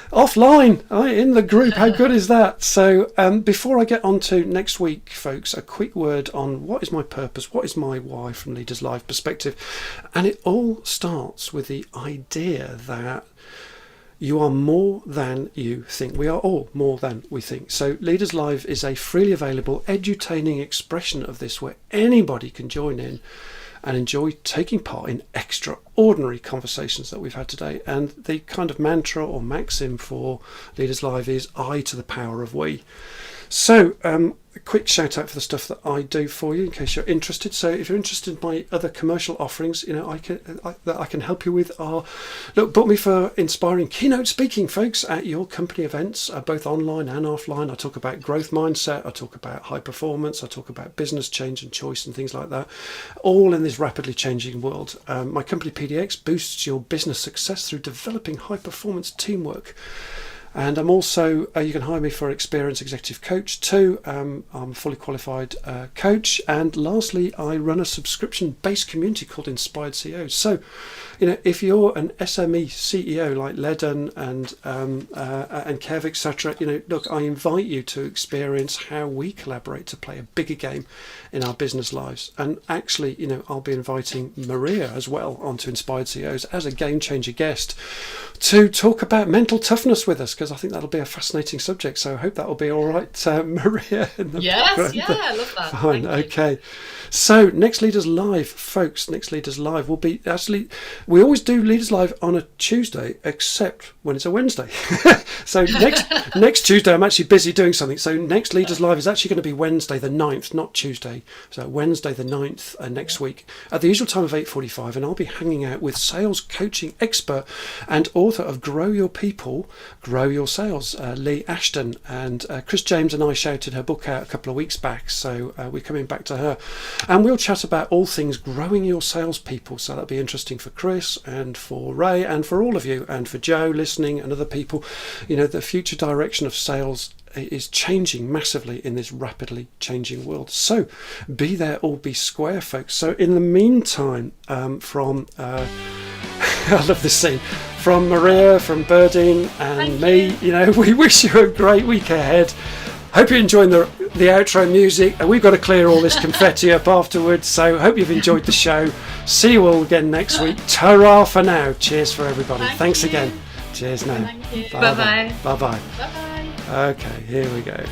offline in the group. How good is that? So before I get on to next week, folks, a quick word on what is my purpose, what is my why from Leaderslive perspective. And it all starts with the idea that you are more than you think. We are all more than we think. So Leaderslive is a freely available, edutaining expression of this, where anybody can join in and enjoy taking part in extraordinary conversations that we've had today. And the kind of mantra or maxim for Leaderslive is I to the power of we. So a quick shout out for the stuff that I do for you in case you're interested. So if you're interested in my other commercial offerings, that I can help you with are, book me for inspiring keynote speaking, folks, at your company events, both online and offline. I talk about growth mindset, I talk about high performance, I talk about business change and choice and things like that, all in this rapidly changing world. My company PDX boosts your business success through developing high performance teamwork. And I'm also, you can hire me for experienced executive coach too. I'm a fully qualified coach. And lastly, I run a subscription-based community called Inspired CEOs. So, if you're an SME CEO like Leden and Kev, etc., look, I invite you to experience how we collaborate to play a bigger game in our business lives. And actually, I'll be inviting Maria as well onto Inspired CEOs as a game-changer guest to talk about mental toughness with us, because I think that'll be a fascinating subject. So I hope that will be all right, Maria. Yes, I love that. Fine, okay. So next Leaderslive, folks, will be, actually, we always do Leaderslive on a Tuesday, except when it's a Wednesday. So next Tuesday, I'm actually busy doing something. So next Leaderslive is actually going to be Wednesday the 9th, not Tuesday. So Wednesday the 9th next week at the usual time of 8:45, and I'll be hanging out with sales coaching expert and author of Grow Your People, Grow Your Sales, Lee Ashton. And Chris James and I shouted her book out a couple of weeks back, so we're coming back to her. And we'll chat about all things growing your salespeople. So that'll be interesting for Chris and for Ray and for all of you, and for Joe listening and other people. The future direction of sales is changing massively in this rapidly changing world. So be there or be square, folks. So in the meantime, from I love this scene, from Maria, from Berdine and me, we wish you a great week ahead. Hope you're enjoying the outro music, and we've got to clear all this confetti up afterwards. So hope you've enjoyed the show. See you all again next week. Ta-ra for now. Cheers for everybody. Thanks again. Cheers now. Thank you. Bye-bye. Bye-bye. Bye-bye. Okay, here we go.